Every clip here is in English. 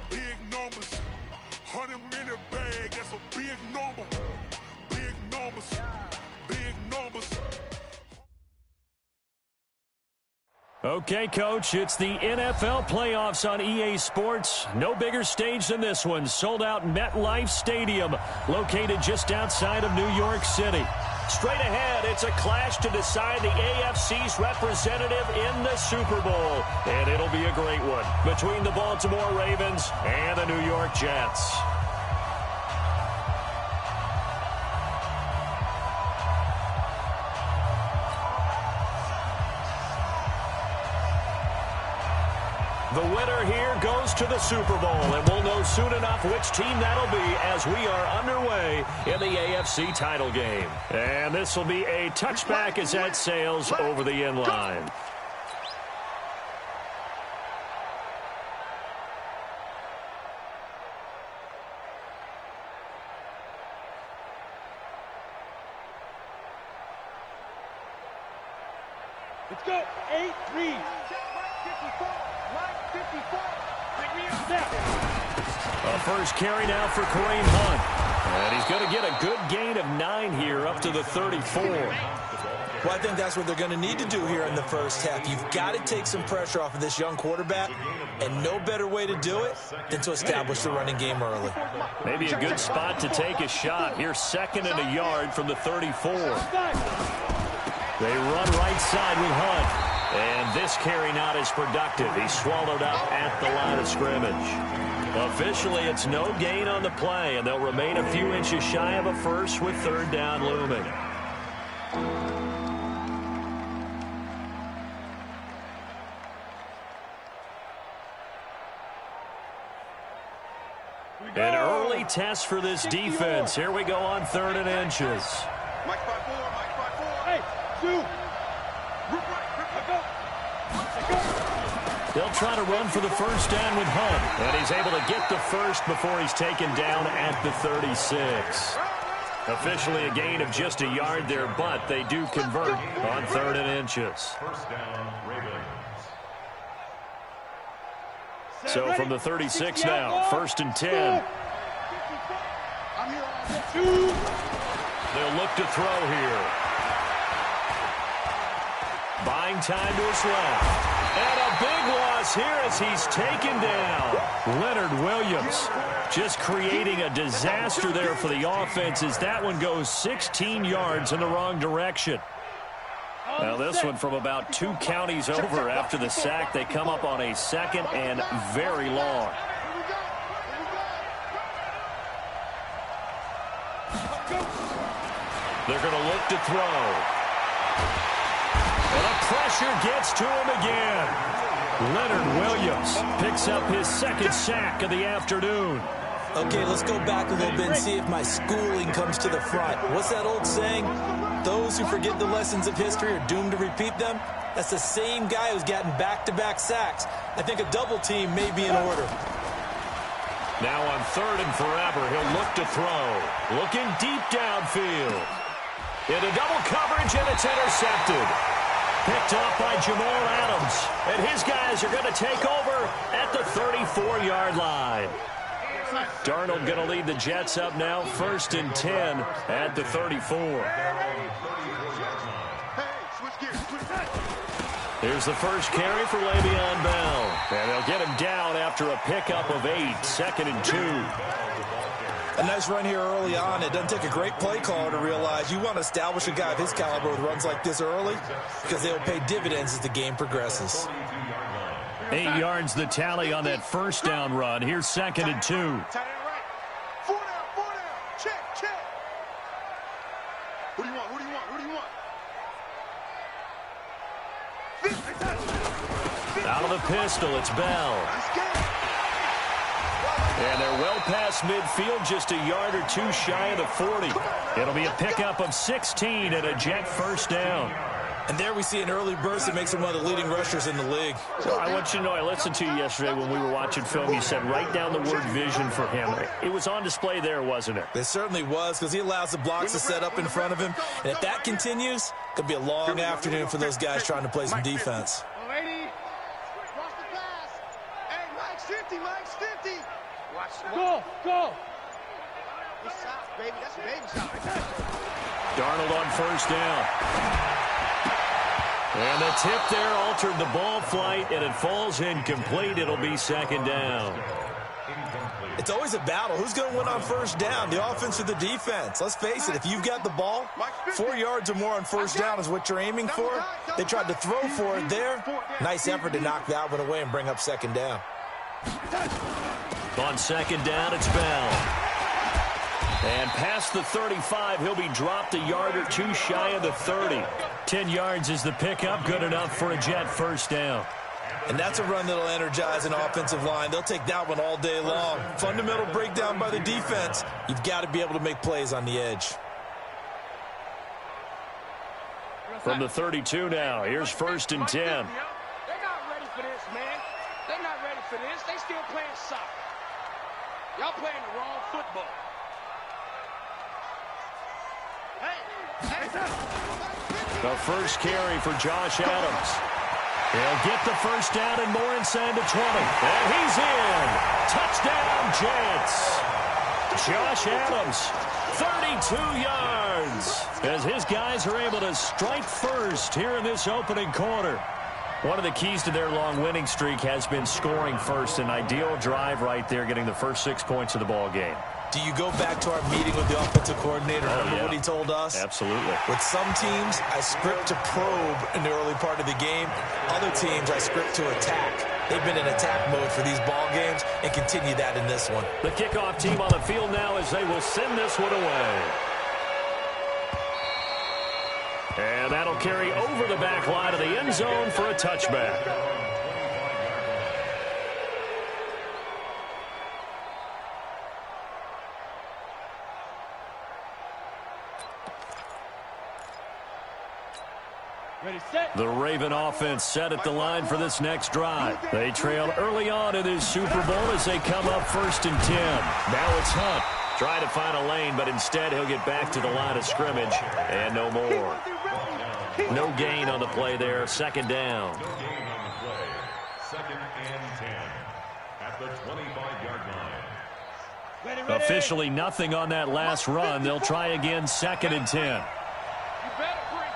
Big numbers. 100-minute bag, that's a big number. Big numbers. Big numbers. Okay, Coach, it's the NFL playoffs on EA Sports. No bigger stage than this one. Sold out MetLife Stadium, located just outside of New York City. Straight ahead, it's a clash to decide the AFC's representative in the Super Bowl. And it'll be a great one between the Baltimore Ravens and the New York Jets. The winner here goes to the Super Bowl, and we'll know soon enough which team that'll be as we are underway in the AFC title game. And this will be a touchback as that sails over the end line. Let's go. 8-3. A first carry now for Kareem Hunt. And he's going to get a good gain of 9 here up to the 34. Well, I think that's what they're going to need to do here in the first half. You've got to take some pressure off of this young quarterback, and no better way to do it than to establish the running game early. Maybe a good spot to take a shot. Here's 2nd and a yard from the 34. They run right side with Hunt. And this carry not as productive. He's swallowed up at the line of scrimmage. Officially, it's no gain on the play, and they'll remain a few inches shy of a first with 3rd down looming. An early test for this defense. Here we go on 3rd and inches. Mike 5-4, Mike 5-4. Hey, 2. They'll try to run for the first down with Hunt. And he's able to get the first before he's taken down at the 36. Officially a gain of just a yard there, but they do convert on 3rd and inches. So from the 36 now, 1st and 10. They'll look to throw here. Buying time to his left. And a big loss here as he's taken down. Leonard Williams just creating a disaster there for the offense as that one goes 16 yards in the wrong direction. Now this one from about 2 counties over after the sack. They come up on a 2nd and very long. They're going to look to throw. And the pressure gets to him again. Leonard Williams picks up his 2nd sack of the afternoon. Okay, let's go back a little bit and see if my schooling comes to the front. What's that old saying? Those who forget the lessons of history are doomed to repeat them. That's the same guy who's gotten back-to-back sacks. I think a double team may be in order. Now on 3rd and forever, he'll look to throw. Looking deep downfield. Into double coverage, and it's intercepted. Picked off by Jamal Adams. And his guys are going to take over at the 34-yard line. Darnold going to lead the Jets up now, 1st and 10 at the 34. Here's the first carry for Le'Veon Bell. And they'll get him down after a pickup of 8, 2nd and 2. A nice run here early on. It doesn't take a great play caller to realize you want to establish a guy of his caliber with runs like this early because they'll pay dividends as the game progresses. 8 yards the tally on that first down run. Here's 2nd and 2. 4 down. Check. Who do you want? Out of the pistol, it's Bell. And they're well past midfield, just a yard or 2 shy of the 40. It'll be a pickup of 16 and a Jet first down. And there we see an early burst that makes him one of the leading rushers in the league. So I want you to know, I listened to you yesterday when we were watching film. You said write down the word vision for him. It was on display there, wasn't it? It certainly was, because he allows the blocks to set up in front of him. And if that continues, it could be a long afternoon for those guys trying to play some defense. Watch the pass. Hey, Mike's 50, Mike's Go, go. Good shot, baby. That's a baby shot. Darnold on first down. And the tip there altered the ball flight, and it falls incomplete. It'll be second down. It's always a battle. Who's going to win on first down, the offense or the defense? Let's face it, if you've got the ball, 4 yards or more on first down is what you're aiming for. They tried to throw for it there. Nice effort to knock that one away and bring up second down. On second down, it's Bell. And past the 35, he'll be dropped a yard or two shy of the 30. 10 yards is the pickup, good enough for a Jet first down. And that's a run that'll energize an offensive line. They'll take that one all day long. Fundamental breakdown by the defense. You've got to be able to make plays on the edge. From the 32 now, here's first and 10. They're not ready for this, man. They're not ready for this. They still playing soccer. Y'all playing the wrong football. The first carry for Josh Adams. He'll get the first down and more inside the 20. And he's in. Touchdown, Jets. Josh Adams, 32 yards. As his guys are able to strike first here in this opening quarter. One of the keys to their long winning streak has been scoring first. An ideal drive right there, getting the first 6 points of the ball game. Do you go back to our meeting with the offensive coordinator? Remember what he told us? Absolutely. With some teams, I script to probe in the early part of the game. Other teams, I script to attack. They've been in attack mode for these ball games and continue that in this one. The kickoff team on the field now as they will send this one away. And that'll carry over the back line of the end zone for a touchback. Ready, set. The Raven offense set at the line for this next drive. They trailed early on in this Super Bowl as they come up first and 10. Now it's Hunt. Trying to find a lane, but instead he'll get back to the line of scrimmage. And no more. No gain on the play there. Second down. No gain on the play. Second and 10 at the 25-yard line. Ready, ready. Officially nothing on that last run. They'll try again second and 10. You better bring.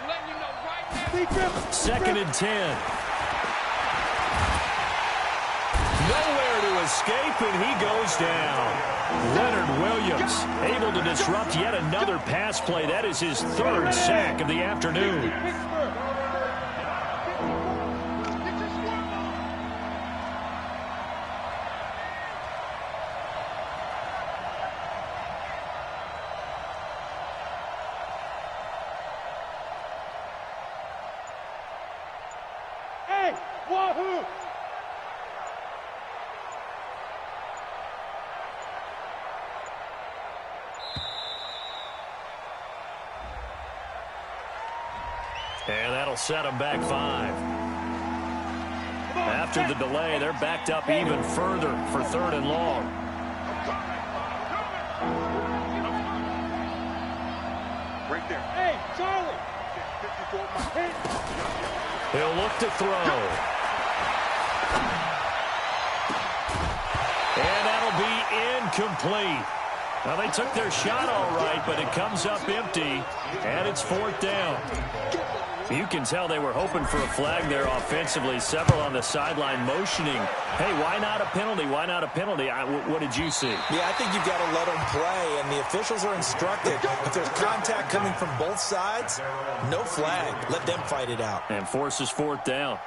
I'm letting you know right now. Second and 10. Nowhere to escape, and he goes down. Leonard Williams able to disrupt yet another pass play. That is his third sack of the afternoon. Hey, wahoo! And that'll set them back 5. After the delay, they're backed up even further for third and long. Right there. Hey, Charlie! He'll look to throw. And that'll be incomplete. Now, they took their shot all right, but it comes up empty, and it's fourth down. You can tell they were hoping for a flag there offensively. Several on the sideline motioning, hey, why not a penalty? Why not a penalty? What did you see? Yeah, I think you've got to let them play, and the officials are instructed. If there's contact coming from both sides, no flag. Let them fight it out. And forces fourth down.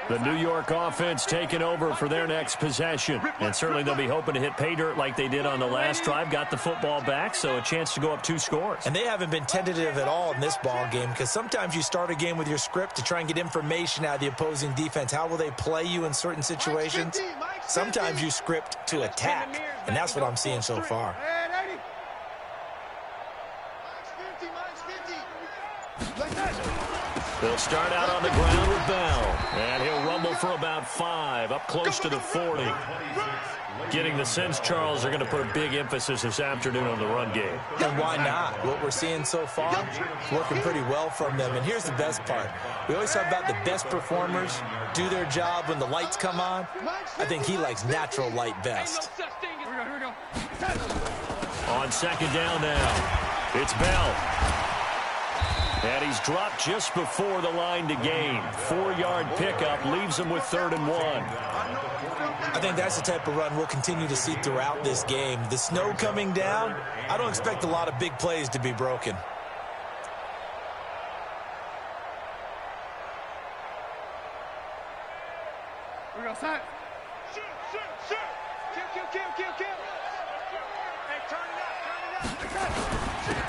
The New York offense taking over for their next possession. And certainly they'll be hoping to hit pay dirt like they did on the last drive. Got the football back, so a chance to go up 2 scores. And they haven't been tentative at all in this ball game, because sometimes you start a game with your script to try and get information out of the opposing defense. How will they play you in certain situations? Sometimes you script to attack, and that's what I'm seeing so far. They'll start out on the ground with Bell. And he'll rumble for about 5, up close to the 40. Getting the sense, Charles, they're going to put a big emphasis this afternoon on the run game. And why not? What we're seeing so far is working pretty well from them. And here's the best part. We always talk about the best performers do their job when the lights come on. I think he likes natural light best. On second down now, it's Bell. And he's dropped just before the line to gain. 4-yard pickup leaves him with 3rd and 1. I think that's the type of run we'll continue to see throughout this game. The snow coming down, I don't expect a lot of big plays to be broken. We're going to set. Shoot. Kill. Hey, turn it up.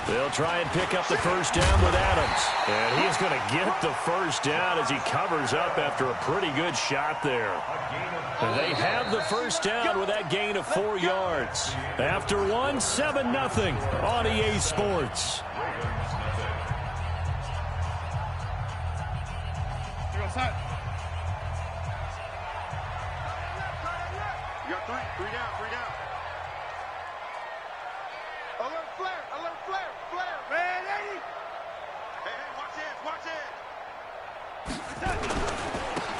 They'll try and pick up the first down with Adams. And he's going to get the first down as he covers up after a pretty good shot there. And they have the first down with that gain of 4 yards. After 1, 7-0 on EA Sports. You got 3 down. Alert flare. Man, Eddie. Hey, watch it.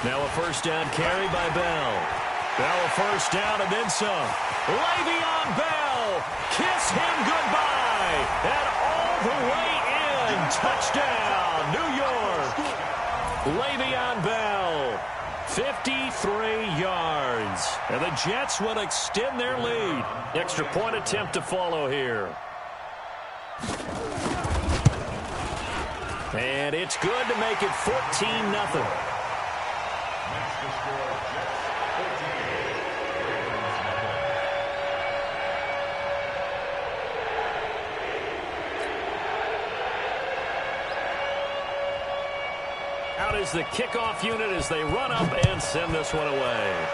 Now a first down carry by Bell. Bell a first down and then some. Le'Veon Bell, kiss him goodbye. And all the way in. Touchdown, New York. Le'Veon Bell, 53 yards. And the Jets will extend their lead. Extra point attempt to follow here. And it's good to make it 14-0. Out is the kickoff unit as they run up and send this one away.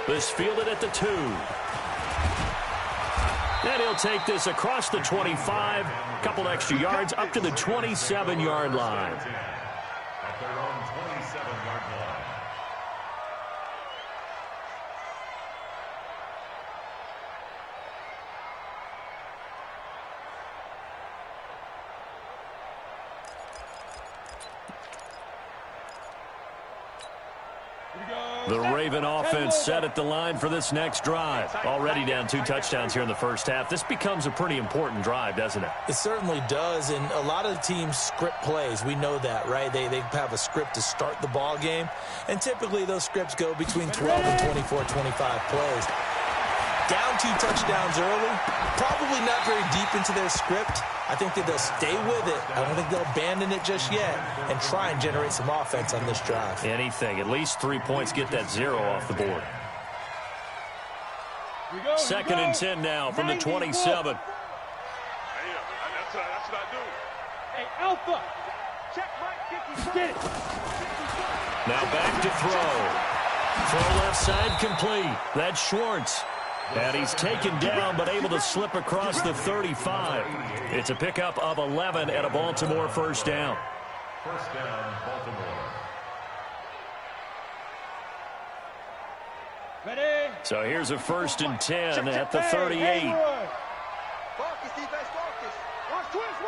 This fielded at the 2. And he'll take this across the 25, a couple extra yards up to the 27-yard line. The Raven offense set at the line for this next drive. Already down 2 touchdowns here in the first half. This becomes a pretty important drive, doesn't it? It certainly does, and a lot of teams script plays. We know that, right? They have a script to start the ball game, and typically those scripts go between 12 and 24, 25 plays. Down 2 touchdowns early, probably not very deep into their script. I think that they'll stay with it. I don't think they'll abandon it just yet and try and generate some offense on this drive. Anything. At least 3 points, get that 0 off the board. Second and 10 now from the 27. That's what I do. Hey, Alpha. Check right 50. Get it. Now back to throw. Throw left side complete. That's Schwartz. And he's taken down but able to slip across the 35. It's a pickup of 11 and a Baltimore first down. First down, Baltimore. Ready? So here's a 1st and 10 at the 38. Focus, defense, focus. Watch twist.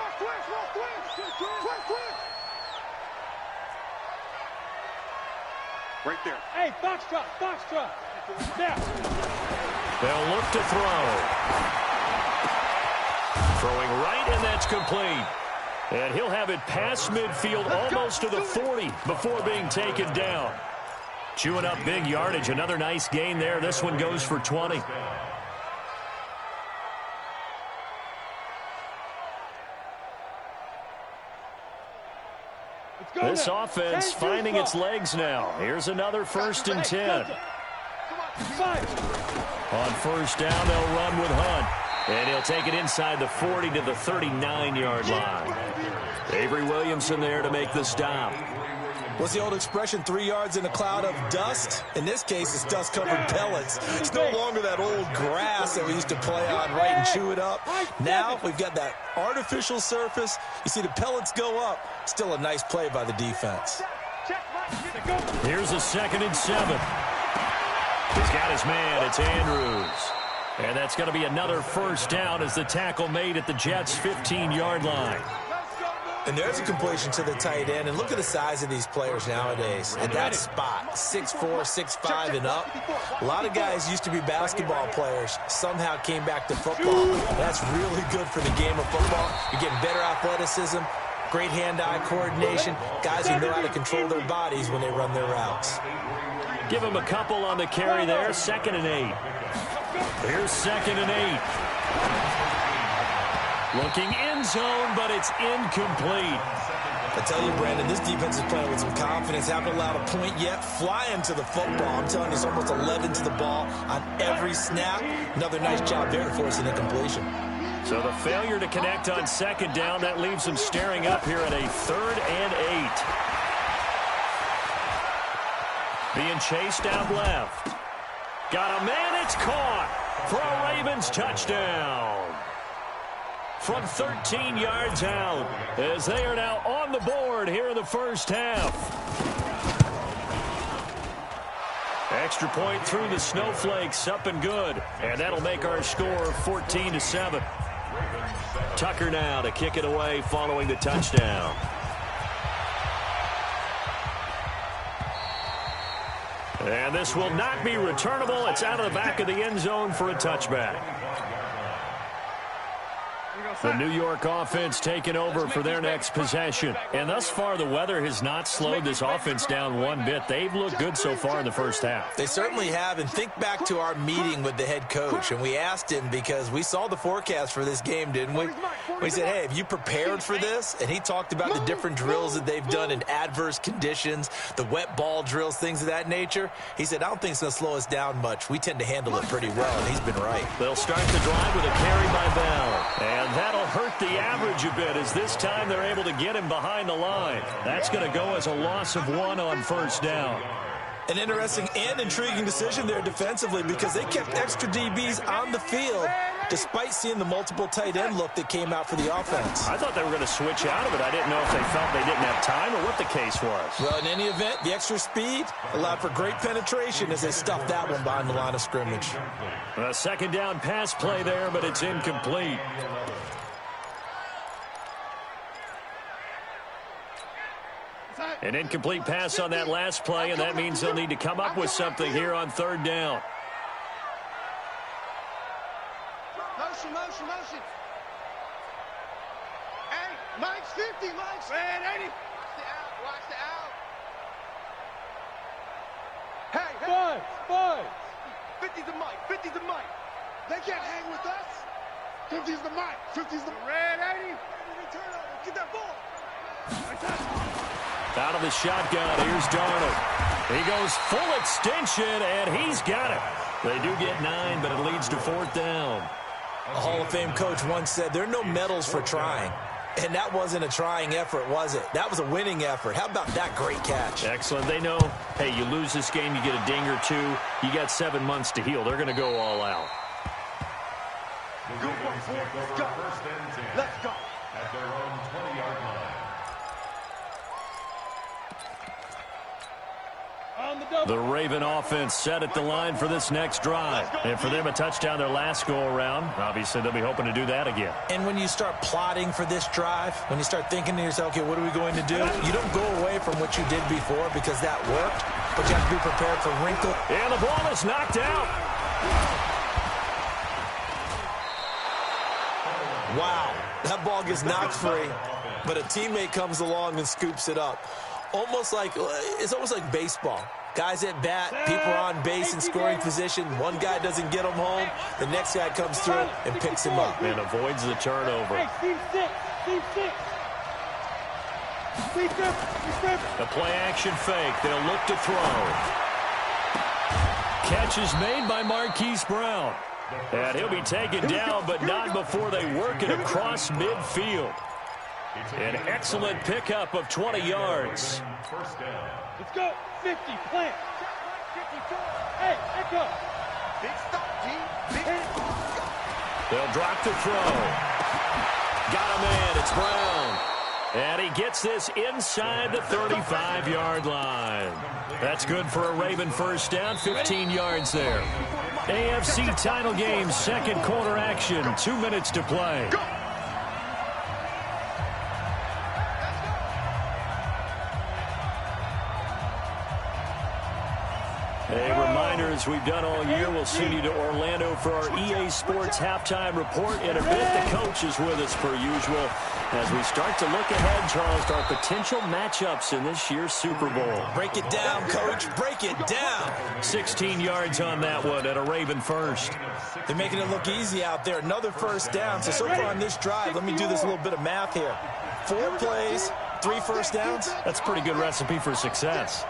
Right there. Hey, box drop. Now. They'll look to throw. Throwing right, and that's complete. And he'll have it past midfield almost to the 40 before being taken down. Chewing up big yardage. Another nice gain there. This one goes for 20. This offense finding its legs now. Here's another 1st and 10. On first down, they'll run with Hunt. And he'll take it inside the 40 to the 39-yard line. Avery Williamson there to make the stop. What's the old expression, 3 yards in a cloud of dust? In this case, it's dust-covered pellets. It's no longer that old grass that we used to play on, right, and chew it up. Now we've got that artificial surface. You see the pellets go up. Still a nice play by the defense. Here's a 2nd and 7. He's got his man. It's Andrews. And that's going to be another first down as the tackle made at the Jets' 15-yard line. And there's a completion to the tight end. And look at the size of these players nowadays at that spot, 6'4", 6'5", and up. A lot of guys used to be basketball players, somehow came back to football. That's really good for the game of football. You're getting better athleticism, great hand-eye coordination, guys who know how to control their bodies when they run their routes. Give him a couple on the carry there, 2nd and 8. Here's 2nd and 8. Looking end zone, but it's incomplete. I tell you, Brandon, this defense is playing with some confidence. Haven't allowed a point yet. Flying to the football. I'm telling you, it's almost 11 to the ball on every snap. Another nice job there to force an incompletion. So the failure to connect on 2nd down, that leaves them staring up here at a 3rd and 8. Being chased out left. Got a man, it's caught for a Ravens touchdown. From 13 yards out, as they are now on the board here in the first half. Extra point through the snowflakes, up and good. And that'll make our score 14-7. Tucker now to kick it away following the touchdown. And this will not be returnable. It's out of the back of the end zone for a touchback. The New York offense taking over for their next possession. And thus far, the weather has not slowed this offense down one bit. They've looked good so far in the first half. They certainly have. And think back to our meeting with the head coach. And we asked him, because we saw the forecast for this game, didn't we? We said, hey, have you prepared for this? And he talked about the different drills that they've done in adverse conditions, the wet ball drills, things of that nature. He said, I don't think it's going to slow us down much. We tend to handle it pretty well, and he's been right. They'll start the drive with a carry by Bell. And that'll hurt the average a bit, as this time they're able to get him behind the line. That's going to go as a loss of 1 on first down. An interesting and intriguing decision there defensively, because they kept extra DBs on the field despite seeing the multiple tight end look that came out for the offense. I thought they were going to switch out of it. I didn't know if they felt they didn't have time or what the case was. Well, in any event, the extra speed allowed for great penetration as they stuffed that one behind the line of scrimmage. A 2nd down pass play there, but it's incomplete. An incomplete pass on that last play, and that means they'll need to come up with something here on 3rd down. Motion. Hey, Mike's 50, Mike's. Man, 80. Watch the out. Hey. Five. 50's the Mike. They can't hang with us. 50's the Mike. 50's the red 80. Turnover. Get that ball. Out of the shotgun, here's Darnold. He goes full extension, and he's got it. They do get 9, but it leads to 4th down. A Hall of Fame coach once said, there are no medals for trying. And that wasn't a trying effort, was it? That was a winning effort. How about that great catch? Excellent. They know, hey, you lose this game, you get a ding or 2. You got 7 months to heal. They're going to go all out. Good one, let's go. Let's go. At their own 20-yard line. The Raven offense set at the line for this next drive. And for them, a touchdown their last go-around. Obviously, they'll be hoping to do that again. And when you start plotting for this drive, when you start thinking to yourself, okay, what are we going to do? You don't go away from what you did before because that worked, but you have to be prepared for wrinkle. And the ball is knocked out. Wow, that ball gets knocked free, but a teammate comes along and scoops it up. It's almost like baseball. Guys at bat, people are on base in scoring position. One guy doesn't get him home. The next guy comes through and picks him up. And avoids the turnover. Hey, The play-action fake. They'll look to throw. Catch is made by Marquise Brown. And he'll be taken down, but not before they work it across midfield. An excellent pickup of 20 yards. Let's go. 50, plant. Hey, echo. Big stop, G. Big They'll drop the throw. Got him in. It's Brown. And he gets this inside the 35-yard line. That's good for a Raven first down, 15 yards there. AFC title game, second quarter action, 2 minutes to play. A reminder, as we've done all year, we'll send you to Orlando for our EA Sports halftime report in a bit. The coach is with us per usual as we start to look ahead, Charles, to our potential matchups in this year's Super Bowl. Break it down, Coach. Break it down. 16 yards on that one at a Raven first. They're making it look easy out there. Another first down. So far on this drive, let me do this little bit of math here. 4 plays, 3 first downs. That's a pretty good recipe for success.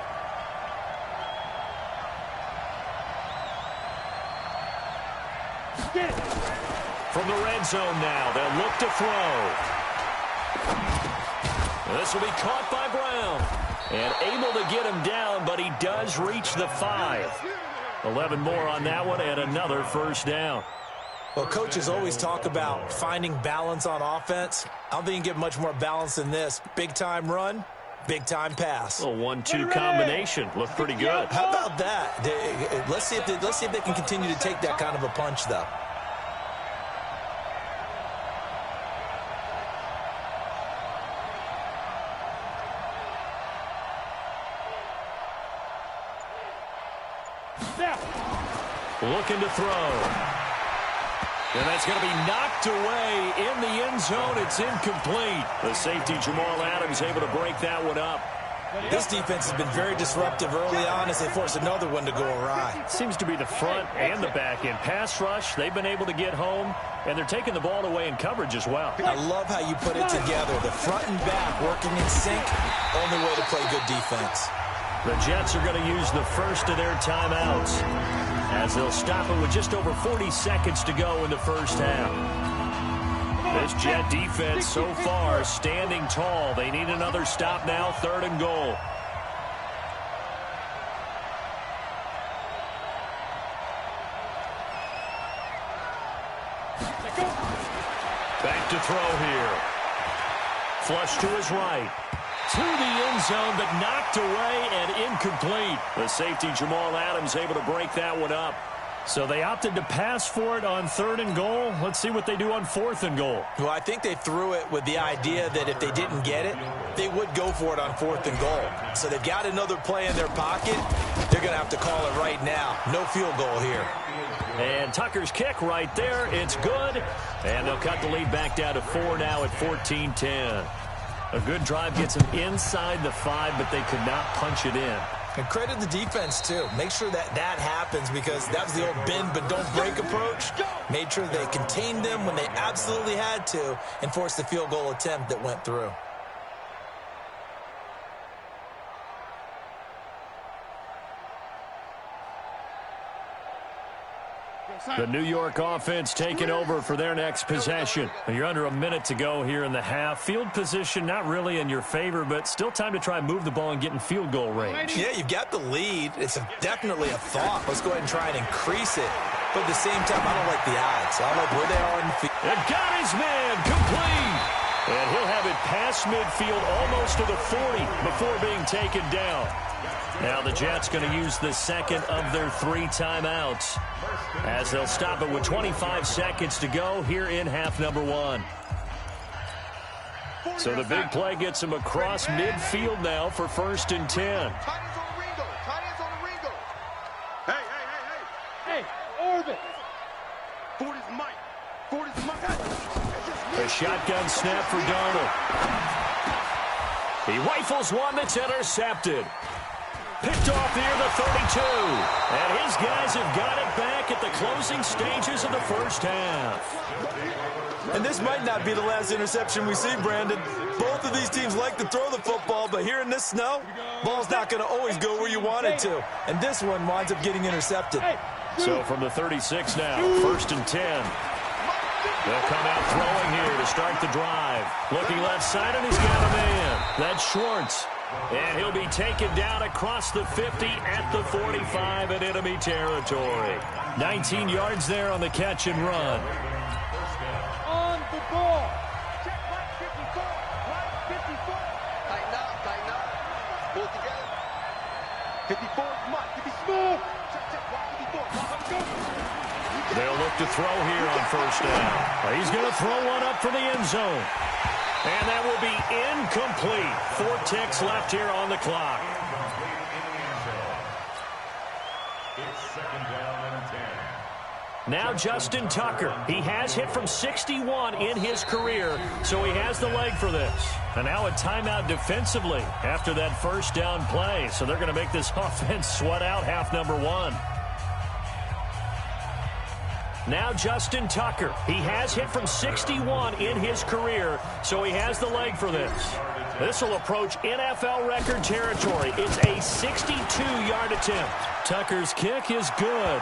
From the red zone now, they'll look to throw. This will be caught by Brown. And able to get him down, but he does reach the 5. 11 more on that one, and another first down. Well, coaches always talk about finding balance on offense. I don't think you can get much more balance than this. Big-time run, big-time pass. A 1-2 combination. Looked pretty good. How about that? Let's see if they can continue to take that kind of a punch, though. Looking to throw. And that's going to be knocked away in the end zone. It's incomplete. The safety, Jamal Adams, able to break that one up. This defense has been very disruptive early on as they force another one to go awry. Seems to be the front and the back end. Pass rush, they've been able to get home, and they're taking the ball away in coverage as well. I love how you put it together. The front and back working in sync. Only way to play good defense. The Jets are going to use the first of their timeouts as they'll stop it with just over 40 seconds to go in the first half. This Jet defense so far standing tall. They need another stop now, 3rd and goal. Back to throw here. Flush to his right. To the end zone, but knocked away and incomplete. The safety, Jamal Adams, able to break that one up. So they opted to pass for it on 3rd and goal. Let's see what they do on 4th and goal. Well, I think they threw it with the idea that if they didn't get it, they would go for it on 4th and goal. So they've got another play in their pocket. They're going to have to call it right now. No field goal here. And Tucker's kick right there. It's good. And they'll cut the lead back down to 4 now at 14-10. A good drive gets them inside the 5, but they could not punch it in. And credit the defense, too. Make sure that happens because that was the old bend but don't break approach. Made sure they contained them when they absolutely had to and forced the field goal attempt that went through. The New York offense taking over for their next possession. You're under a minute to go here in the half. Field position not really in your favor, but still time to try and move the ball and get in field goal range. Yeah, you've got the lead. It's definitely a thought. Let's go ahead and try and increase it. But at the same time, I don't like the odds. I like where they are in the field. And got his man complete. And he'll have it past midfield almost to the 40 before being taken down. Now the Jets going to use the second of their 3 timeouts as they'll stop it with 25 seconds to go here in half number 1. So the big play gets them across midfield now for 1st and 10. Hey, Orbit. 40's Mike. 40's Mike. A shotgun snap for Darnold. He rifles one that's intercepted. Picked off near the 32. And his guys have got it back at the closing stages of the first half. And this might not be the last interception we see, Brandon. Both of these teams like to throw the football, but here in this snow, ball's not going to always go where you want it to. And this one winds up getting intercepted. So from the 36 now, 1st and 10. They'll come out throwing here to start the drive. Looking left side, and he's got a man. That's Schwartz. And he'll be taken down across the 50 at the 45 in enemy territory. 19 yards there on the catch and run. On the ball. Check right 54. Right 54. Tighten up. Pull together. 54 is Mike. Give me smooth. Check, right 54. They'll look to throw here on first down. He's going to throw one up for the end zone. And that will be incomplete. 4 ticks left here on the clock. Now Justin Tucker. He has hit from 61 in his career, so he has the leg for this. And now a timeout defensively after that first down play. So they're going to make this offense sweat out half number 1. Now Justin Tucker. He has hit from 61 in his career, so he has the leg for this. This will approach NFL record territory. It's a 62-yard attempt. Tucker's kick is good,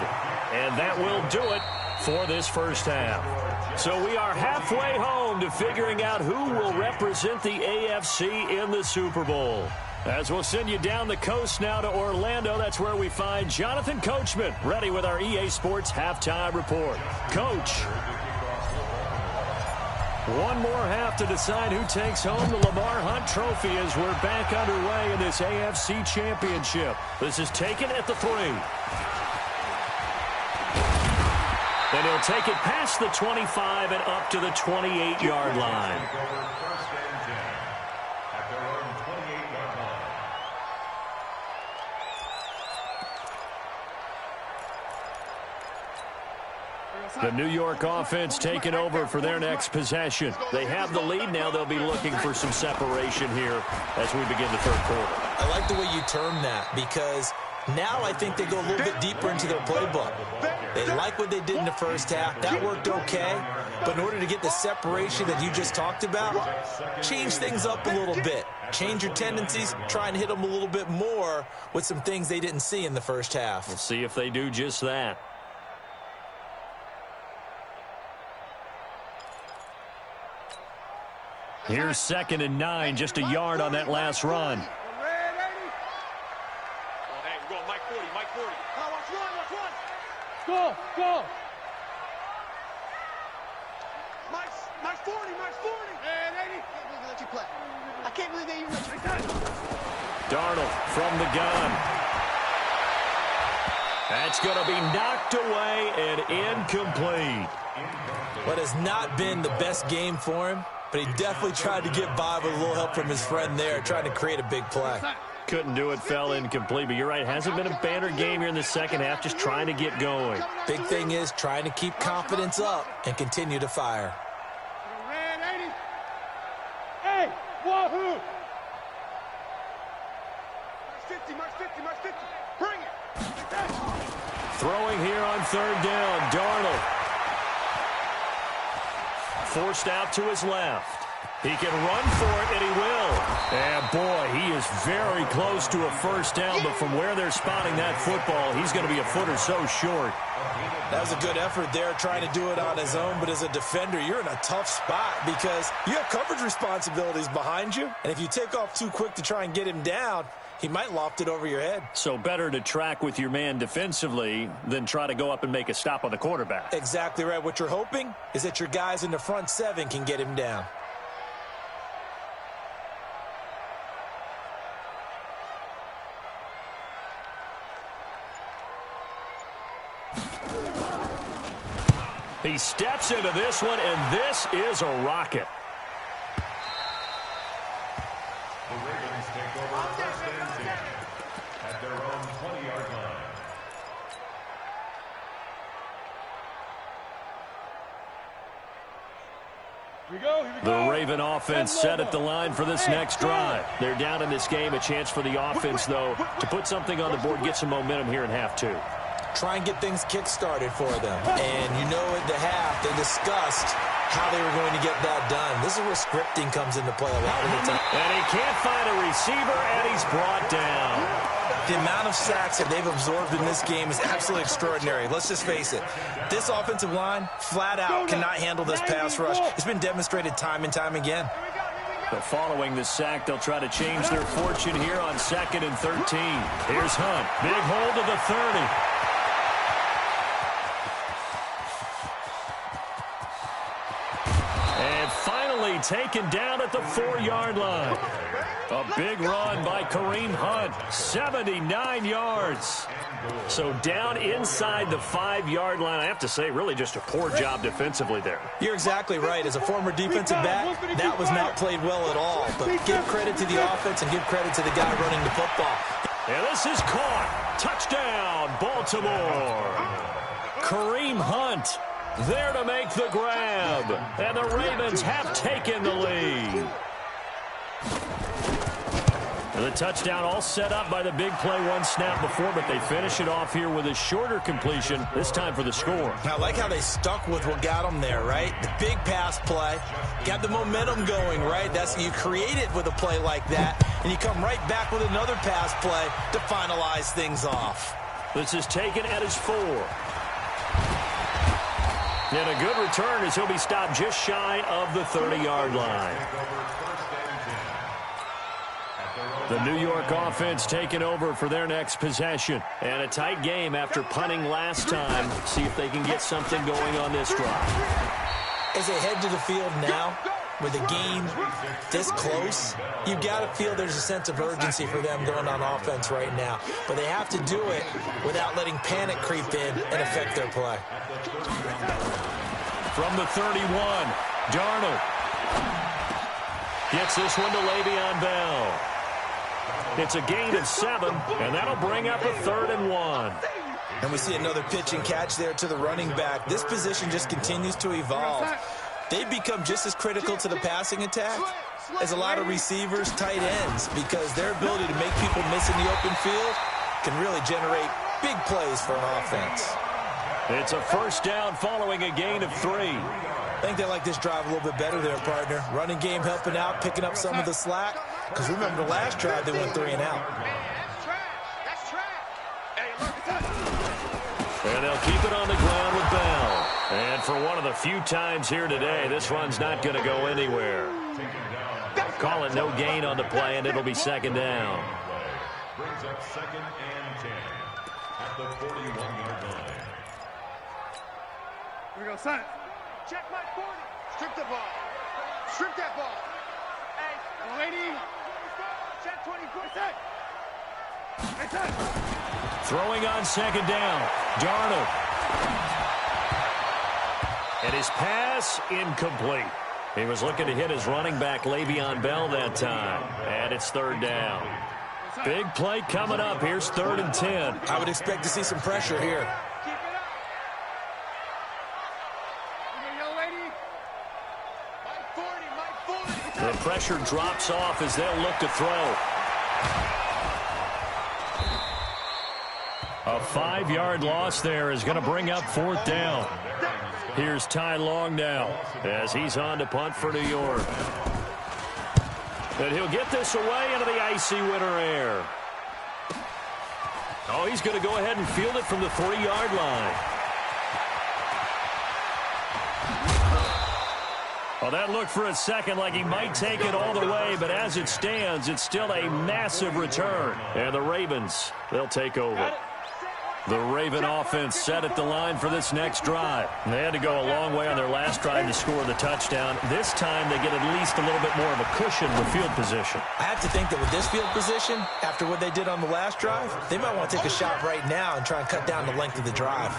and that will do it for this first half. So we are halfway home to figuring out who will represent the AFC in the Super Bowl. As we'll send you down the coast now to Orlando, that's where we find Jonathan Coachman, ready with our EA Sports Halftime Report. Coach. One more half to decide who takes home the Lamar Hunt Trophy as we're back underway in this AFC Championship. This is taken at the 3. And he'll take it past the 25 and up to the 28-yard line. The New York offense taking over for their next possession. They have the lead now. They'll be looking for some separation here as we begin the third quarter. I like the way you term that because now I think they go a little bit deeper into their playbook. They like what they did in the first half. That worked okay. But in order to get the separation that you just talked about, change things up a little bit. Change your tendencies, try and hit them a little bit more with some things they didn't see in the first half. We'll see if they do just that. Here's 2nd and 9, just a yard on that last run. Oh, hey, we're going Mike 40. Oh, watch one. Go. Mike's 40. Hey, lady. I can't believe they let you play. I can't believe they even let you play. Darnold from the gun. That's going to be knocked away and incomplete. What has not been the best game for him, but he definitely tried to get by with a little help from his friend there, trying to create a big play. Couldn't do it, fell incomplete. But you're right, hasn't been a banner game here in the second half, just trying to get going. Big thing is trying to keep confidence up and continue to fire. Hey, wahoo! March 50. Bring it. Throwing here on third down, Darnold. Forced out to his left. He can run for it, and he will. And, boy, he is very close to a first down, but from where they're spotting that football, he's going to be a foot or so short. That was a good effort there, trying to do it on his own, but as a defender, you're in a tough spot because you have coverage responsibilities behind you, and if you take off too quick to try and get him down, he might loft it over your head. So better to track with your man defensively than try to go up and make a stop on the quarterback. Exactly right. What you're hoping is that your guys in the front 7 can get him down. He steps into this one, and this is a rocket. The Ravens take over first and 10 at their own 20-yard line. Here we go. The Raven offense set at the line for this next drive. They're down in this game. A chance for the offense, though, to put something on the board, get some momentum here in half 2. Try and get things kick-started for them. And you know at the half they discussed how they were going to get that done. This is where scripting comes into play a lot of the time. And he can't find a receiver, and he's brought down. The amount of sacks that they've absorbed in this game is absolutely extraordinary. Let's just face it. This offensive line, flat out, cannot handle this pass rush. It's been demonstrated time and time again. But following the sack, they'll try to change their fortune here on 2nd and 13. Here's Hunt. Big hold of the 30. And finally taken down at the 4-yard line. A big run by Kareem Hunt. 79 yards. So down inside the 5-yard line. I have to say, really just a poor job defensively there. You're exactly right. As a former defensive back, that was not played well at all. But give credit to the offense and give credit to the guy running the football. And this is caught. Touchdown, Baltimore. Kareem Hunt there to make the grab. And the Ravens have taken the lead. The touchdown all set up by the big play one snap before, but they finish it off here with a shorter completion, this time for the score. I like how they stuck with what got them there, right? The big pass play, got the momentum going, right? You create it with a play like that, and you come right back with another pass play to finalize things off. This is taken at his 4. And a good return as he'll be stopped just shy of the 30-yard line. The New York offense taking over for their next possession. And a tight game after punting last time. See if they can get something going on this drive. As they head to the field now, with the game this close, you've got to feel there's a sense of urgency for them going on offense right now. But they have to do it without letting panic creep in and affect their play. From the 31, Darnold gets this one to Le'Veon Bell. It's a gain of 7, and that'll bring up a 3rd and 1. And we see another pitch and catch there to the running back. This position just continues to evolve. They've become just as critical to the passing attack as a lot of receivers, tight ends, because their ability to make people miss in the open field can really generate big plays for an offense. It's a 1st down following a gain of 3. I think they like this drive a little bit better there, partner. Running game helping out, picking up some of the slack. Because remember, the last drive, they went 3 and out. And they'll keep it on the ground with Bell. And for one of the few times here today, this run's not going to go anywhere. Call it no gain on the play, and it'll be 2nd down. Brings up 2nd and 10 at the 41-yard line. Here we go, son. Check my 40. Strip the ball. Strip that ball. Hey, lady. Check 24. Hey, son. Throwing on 2nd down. Darnold. And his pass incomplete. He was looking to hit his running back, Le'Veon Bell, that time. And it's 3rd down. Big play coming up. Here's 3rd and 10. I would expect to see some pressure here. Keep it up. Here you go, lady. My 40. The pressure drops off as they'll look to throw. A 5-yard loss there is going to bring up 4th down. Here's Ty Long now as he's on to punt for New York. And he'll get this away into the icy winter air. Oh, he's going to go ahead and field it from the 3-yard line. Well, that looked for a second like he might take it all the way, but as it stands, it's still a massive return. And the Ravens, they'll take over. The Raven offense set at the line for this next drive. They had to go a long way on their last drive to score the touchdown. This time they get at least a little bit more of a cushion with field position. I have to think that with this field position, after what they did on the last drive, they might want to take a shot right now and try and cut down the length of the drive.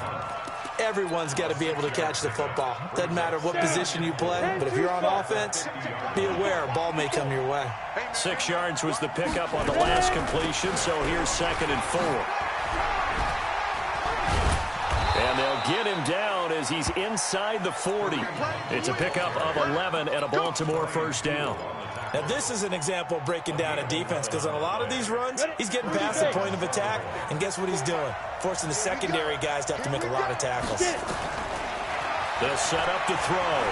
Everyone's got to be able to catch the football. Doesn't matter what position you play, but if you're on offense, be aware a ball may come your way. 6 yards was the pickup on the last completion, so here's 2nd and 4. And they'll get him down as he's inside the 40. It's a pickup of 11 and a Baltimore 1st down. Now, this is an example of breaking down a defense because on a lot of these runs, he's getting past the point of attack, and guess what he's doing? Forcing the secondary guys to have to make a lot of tackles. The setup to throw.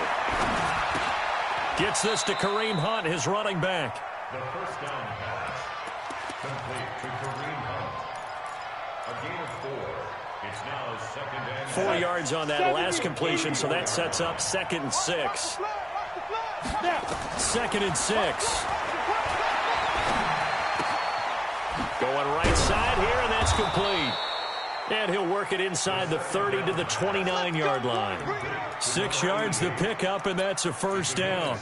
Gets this to Kareem Hunt, his running back. The first down pass. Complete to Kareem Hunt. A gain of 4. It's now second and 4 yards on that last completion, so that sets up 2nd and 6. 2nd and 6. Going right side here, and that's complete. And he'll work it inside the 30 to the 29-yard line. 6 yards the pickup, and that's a first down.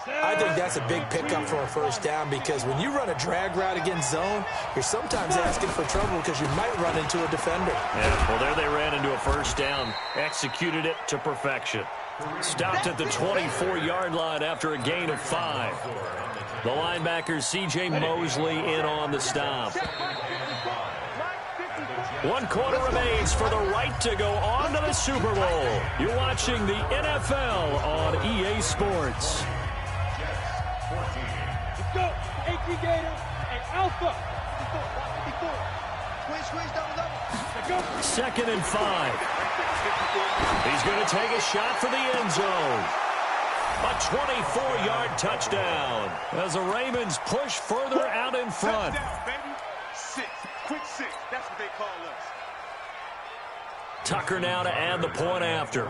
I think that's a big pickup for a first down because when you run a drag route against zone, you're sometimes asking for trouble because you might run into a defender. Yeah, well, there they ran into a first down. Executed it to perfection. Stopped at the 24-yard line after a gain of 5. The linebacker, C.J. Mosley, in on the stop. 1 quarter remains for the right to go on to the Super Bowl. You're watching the NFL on EA Sports. Let's go. AT Gator and Alpha. Squeeze down the level. Let's go. 2nd and 5. He's going to take a shot for the end zone. A 24-yard touchdown as the Ravens push further out in front. Touchdown, baby. 6. Quick 6. That's what they call us. Tucker now to add the point after.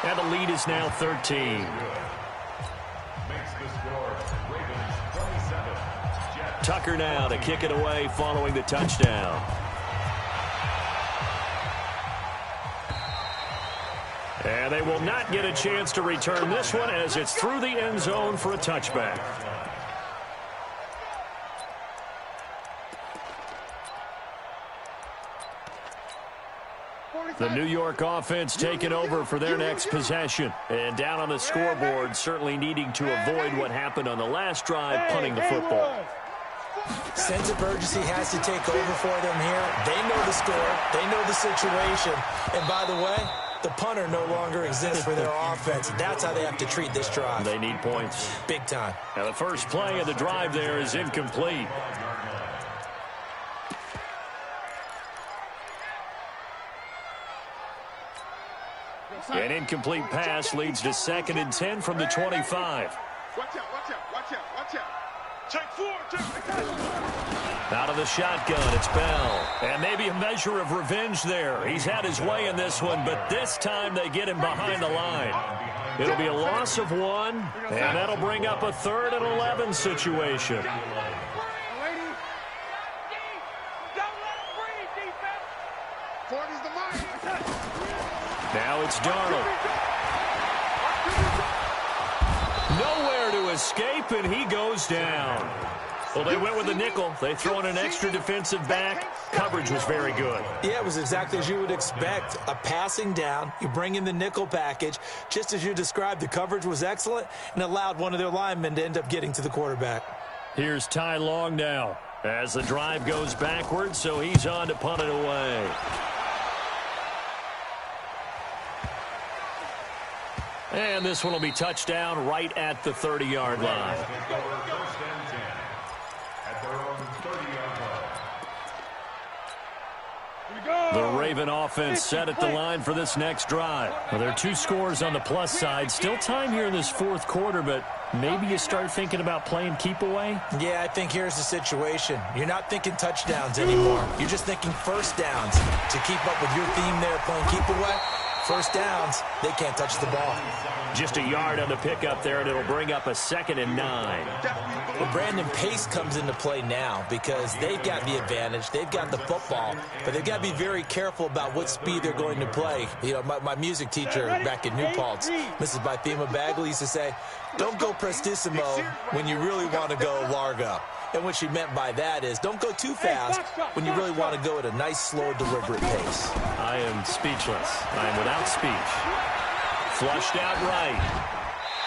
And the lead is now 13. Tucker now to kick it away following the touchdown. And they will not get a chance to return this one as it's through the end zone for a touchback. The New York offense taking over for their next possession. And down on the scoreboard, certainly needing to avoid what happened on the last drive, punting the football. Sense of urgency has to take over for them here. They know the score. They know the situation. And by the way, the punter no longer exists for their offense. That's how they have to treat this drive. They need points. Big time. Now the first play of the drive there is incomplete. An incomplete pass leads to 2nd and 10 from the 25. Watch out, watch out, watch out, watch out. Check 4, check. Out of the shotgun, it's Bell. And maybe a measure of revenge there. He's had his way in this one, but this time they get him behind the line. It'll be a loss of 1, and that'll bring up a 3rd and 11 situation. Now it's Darnold. Nowhere to escape, and he goes down. Well, they went with the nickel. They throw in an extra defensive back. Coverage was very good. Yeah, it was exactly as you would expect. A passing down. You bring in the nickel package. Just as you described, the coverage was excellent and allowed one of their linemen to end up getting to the quarterback. Here's Ty Long now as the drive goes backwards, so he's on to punt it away. And this one will be touchdown right at the 30-yard line. The Raven offense set at the line for this next drive. Well, there are 2 scores on the plus side. Still time here in this 4th quarter, but maybe you start thinking about playing keep away? Yeah, I think here's the situation. You're not thinking touchdowns anymore. You're just thinking first downs. To keep up with your theme there, playing keep away, first downs, they can't touch the ball. Just a yard on the pickup there, and it'll bring up a 2nd and 9. Well, Brandon, pace comes into play now because they've got the advantage. They've got the football, but they've got to be very careful about what speed they're going to play. You know, my music teacher back in New Paltz, Mrs. Bythema Bagley, used to say, don't go prestissimo when you really want to go largo. And what she meant by that is don't go too fast when you really want to go at a nice, slow, deliberate pace. I am speechless. I am without speech. Flushed out right.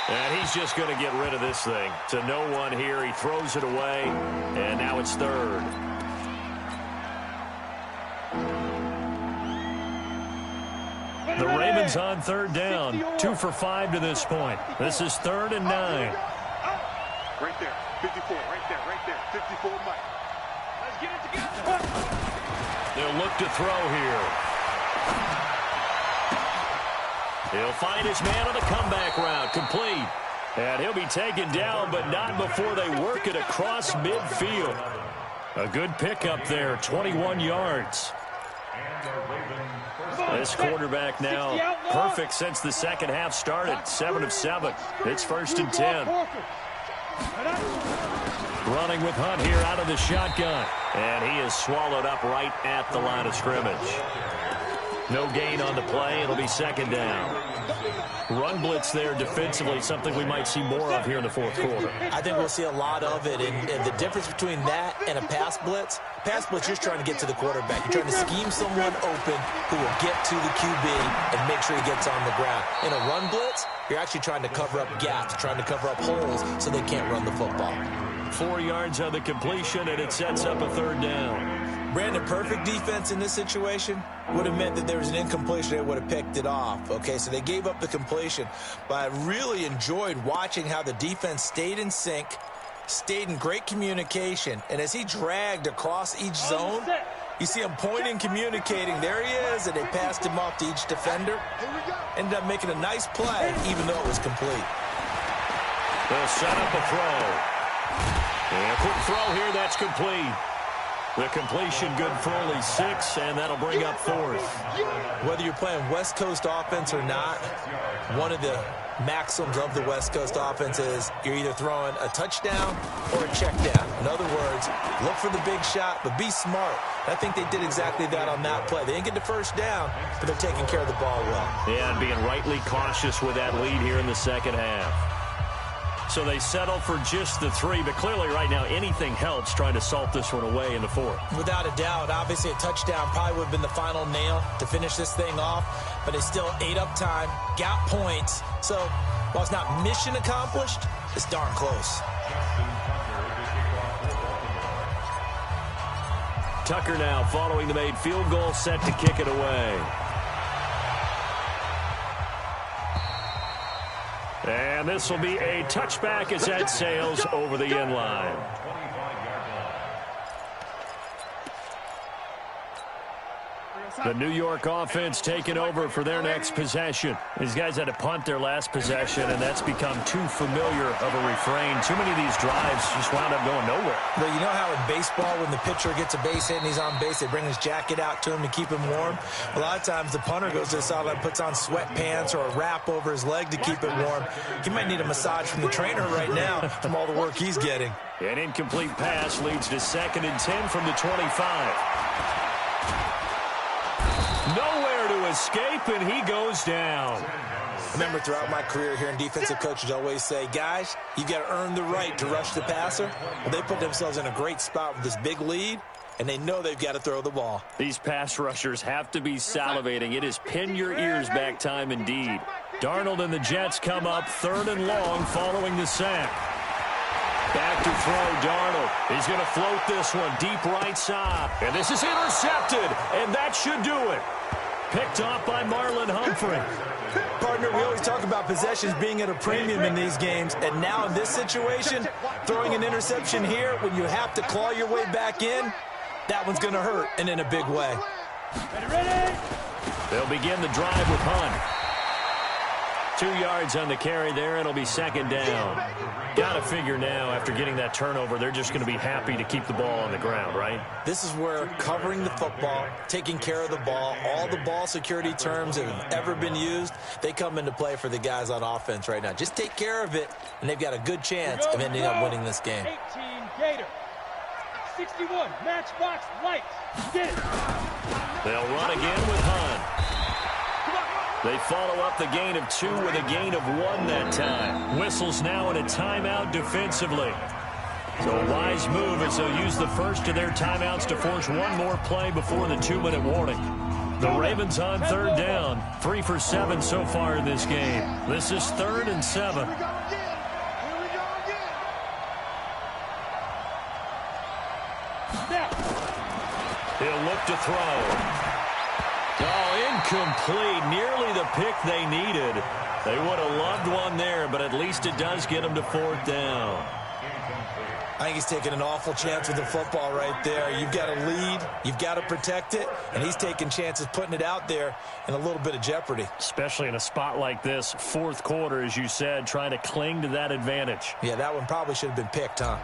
And he's just going to get rid of this thing. To no one here. He throws it away. And now it's 3rd. The Ravens on 3rd down. 2 for 5 to this point. This is 3rd and 9. Right there. 54. Right there. Right there. 54 Mike. Let's They'll look to throw here. He'll find his man on the comeback route. Complete. And he'll be taken down, but not before they work it across midfield. A good pickup there, 21 yards. This quarterback now perfect since the second half started, 7 of 7. It's 1st and 10. Running with Hunt here out of the shotgun. And he is swallowed up right at the line of scrimmage. No gain on the play. It'll be 2nd down. Run blitz there defensively, something we might see more of here in the 4th quarter. I think we'll see a lot of it. And the difference between that and a pass blitz, you're just trying to get to the quarterback. You're trying to scheme someone open who will get to the QB and make sure he gets on the ground. In a run blitz, you're actually trying to cover up gaps, trying to cover up holes so they can't run the football. 4 yards on the completion, and it sets up a 3rd down. Brandon, perfect defense in this situation would have meant that there was an incompletion. They would have picked it off. Okay, so they gave up the completion. But I really enjoyed watching how the defense stayed in sync, stayed in great communication. And as he dragged across each zone, you see him pointing, communicating. There he is, and they passed him off to each defender. Ended up making a nice play, even though it was complete. They'll set up a throw. And a quick throw here, that's complete. The completion good for only 6, and that'll bring up 4th. Whether you're playing West Coast offense or not, one of the maxims of the West Coast offense is you're either throwing a touchdown or a check down. In other words, look for the big shot, but be smart. I think they did exactly that on that play. They didn't get the 1st down, but they're taking care of the ball well. Yeah, and being rightly cautious with that lead here in the 2nd half. So they settle for just the 3, but clearly right now anything helps trying to salt this one away in the 4th. Without a doubt, obviously a touchdown probably would have been the final nail to finish this thing off, but they still ate up time, got points. So while it's not mission accomplished, it's darn close. Tucker now following the made field goal, set to kick it away. And this will be a touchback as that sails over the end line. The New York offense taking over for their next possession. These guys had to punt their last possession, and that's become too familiar of a refrain. Too many of these drives just wound up going nowhere. Well, you know how in baseball when the pitcher gets a base hit and he's on base, they bring his jacket out to him to keep him warm? A lot of times the punter goes to the sideline, puts on sweatpants or a wrap over his leg to keep it warm. He might need a massage from the trainer right now from all the work he's getting. An incomplete pass leads to 2nd and 10 from the 25. Nowhere to escape, and he goes down. I remember throughout my career hearing defensive coaches always say, guys, you got to earn the right to rush the passer. Well, they put themselves in a great spot with this big lead, and they know they've got to throw the ball. These pass rushers have to be salivating. It is pin your ears back time indeed. Darnold and the Jets come up 3rd and long following the sack. Back to throw, Darnold. He's going to float this one deep right side. And this is intercepted, and that should do it. Picked off by Marlon Humphrey. Partner, we always talk about possessions being at a premium in these games, and now in this situation, throwing an interception here when you have to claw your way back in, that one's going to hurt, and in a big way. Ready? They'll begin the drive with Hunt. 2 yards on the carry there. It'll be 2nd down. Got to figure now, after getting that turnover, they're just going to be happy to keep the ball on the ground, right? This is where covering the football, taking care of the ball, all the ball security terms that have ever been used, they come into play for the guys on offense right now. Just take care of it, and they've got a good chance of ending up winning this game. 18 Gator. 61 Matchbox Lights. Get it. They'll run again with Hunt. They follow up the gain of 2 with a gain of 1 that time. Whistles now in a timeout defensively. So a wise move as they'll use the first of their timeouts to force one more play before the 2-minute warning. The Ravens on 3rd down. 3 for 7 so far in this game. This is 3rd and 7. He'll look to throw. Oh, incomplete. Nearly the pick they needed. They would have loved one there, but at least it does get them to 4th down. I think he's taking an awful chance with the football right there. You've got to lead, you've got to protect it, and he's taking chances putting it out there in a little bit of jeopardy. Especially in a spot like this, fourth quarter, as you said, trying to cling to that advantage. Yeah, that one probably should have been picked, huh?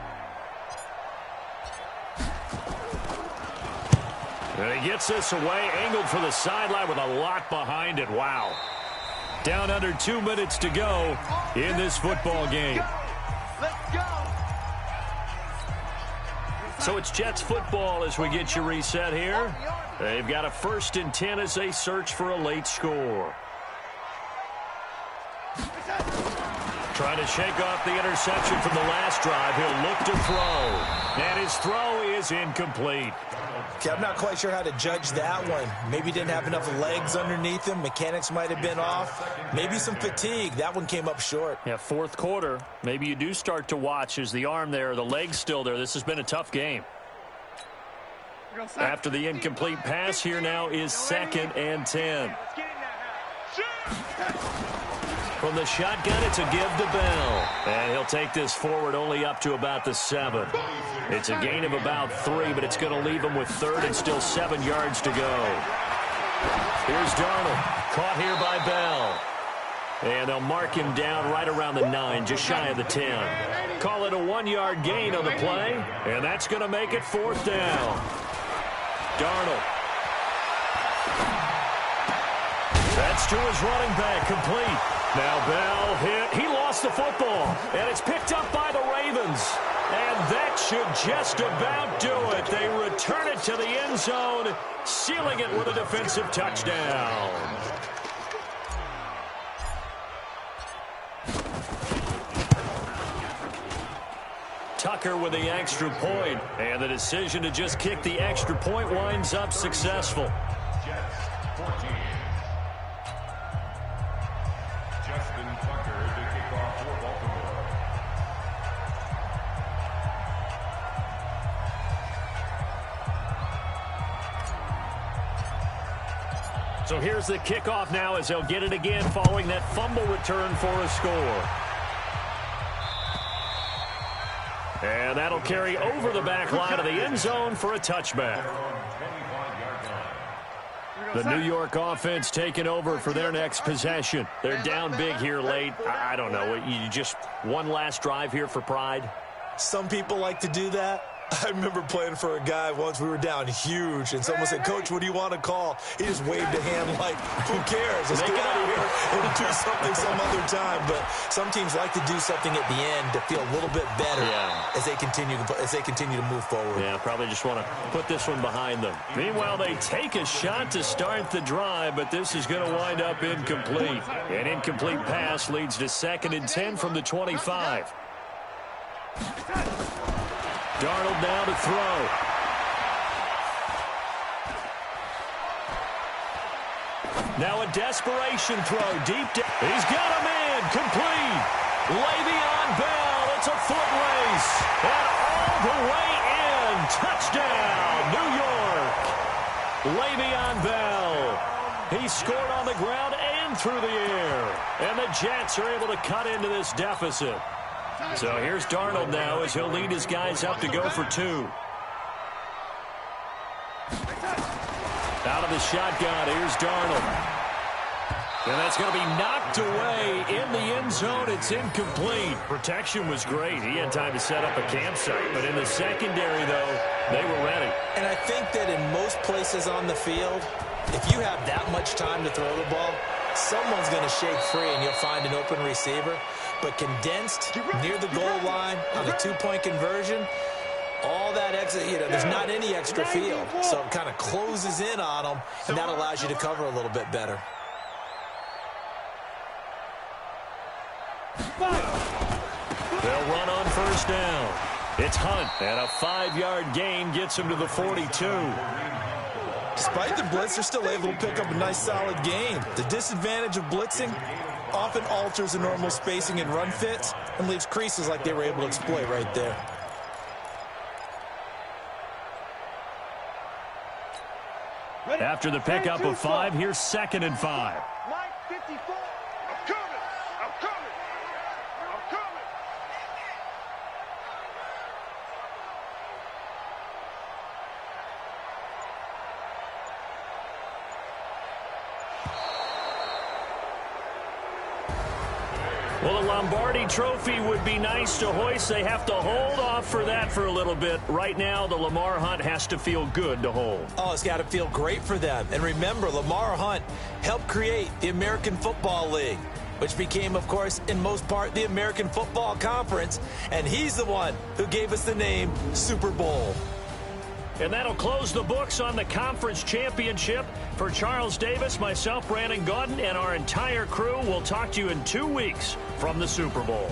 And he gets this away, angled for the sideline with a lot behind it. Wow. Down under 2 minutes to go in this football game. Let's go. So it's Jets football as we get you reset here. They've got a 1st and 10 as they search for a late score. Trying to shake off the interception from the last drive. He'll look to throw. And his throw is incomplete. Okay, I'm not quite sure how to judge that one. Maybe didn't have enough legs underneath him. Mechanics might have been off. Maybe some fatigue. That one came up short. Yeah, fourth quarter. Maybe you do start to watch as the arm there, the leg's still there. This has been a tough game. After the incomplete pass, here now is 2nd and 10. From the shotgun, it's a give to Bell. And he'll take this forward only up to about the 7. It's a gain of about 3, but it's going to leave him with 3rd and still 7 yards to go. Here's Darnold, caught here by Bell. And they'll mark him down right around the 9, just shy of the 10. Call it a 1-yard gain on the play, and that's going to make it 4th down. Darnold. That's to his running back, complete. Now Bell hit. He lost the football, and it's picked up by the Ravens. And that should just about do it. They return it to the end zone, sealing it with a defensive touchdown. Tucker with the extra point, and the decision to just kick the extra point winds up successful. So here's the kickoff now as they'll get it again following that fumble return for a score. And that'll carry over the back line of the end zone for a touchback. The New York offense taking over for their next possession. They're down big here late. I don't know. You just one last drive here for pride? Some people like to do that. I remember playing for a guy once. We were down huge, and someone said, "Coach, what do you want to call?" He just waved a hand like, "Who cares? Let's get out of here and do something some other time." But some teams like to do something at the end to feel a little bit better as they continue to move forward. Yeah, probably just want to put this one behind them. Meanwhile, they take a shot to start the drive, but this is going to wind up incomplete. An incomplete pass leads to 2nd and 10 from the 25. Darnold now to throw. Now a desperation throw deep down. He's got him in. Complete. Le'Veon Bell. It's a foot race. And all the way in. Touchdown, New York. Le'Veon Bell. He scored on the ground and through the air. And the Jets are able to cut into this deficit. So here's Darnold now as he'll lead his guys up to go for 2. Out of the shotgun, here's Darnold. And that's going to be knocked away in the end zone. It's incomplete. Protection was great. He had time to set up a campsite. But in the secondary, though, they were ready. And I think that in most places on the field, if you have that much time to throw the ball, someone's going to shake free and you'll find an open receiver. But condensed near the goal line on a 2-point conversion, all that extra, there's not any extra field. So it kind of closes in on them, and that allows you to cover a little bit better. They'll run on 1st down. It's Hunt, and a 5-yard gain gets him to the 42. Despite the blitz, they're still able to pick up a nice, solid gain. The disadvantage of blitzing often alters the normal spacing and run fits and leaves creases like they were able to exploit right there. After the pickup of 5, here's 2nd and 5. Line 54. I'm coming. I'm coming. I'm coming. Well, a Lombardi trophy would be nice to hoist. They have to hold off for that for a little bit. Right now, the Lamar Hunt has to feel good to hold. Oh, it's got to feel great for them. And remember, Lamar Hunt helped create the American Football League, which became, of course, in most part, the American Football Conference. And he's the one who gave us the name Super Bowl. And that'll close the books on the conference championship. For Charles Davis, myself, Brandon Gaudin, and our entire crew, we'll talk to you in 2 weeks from the Super Bowl.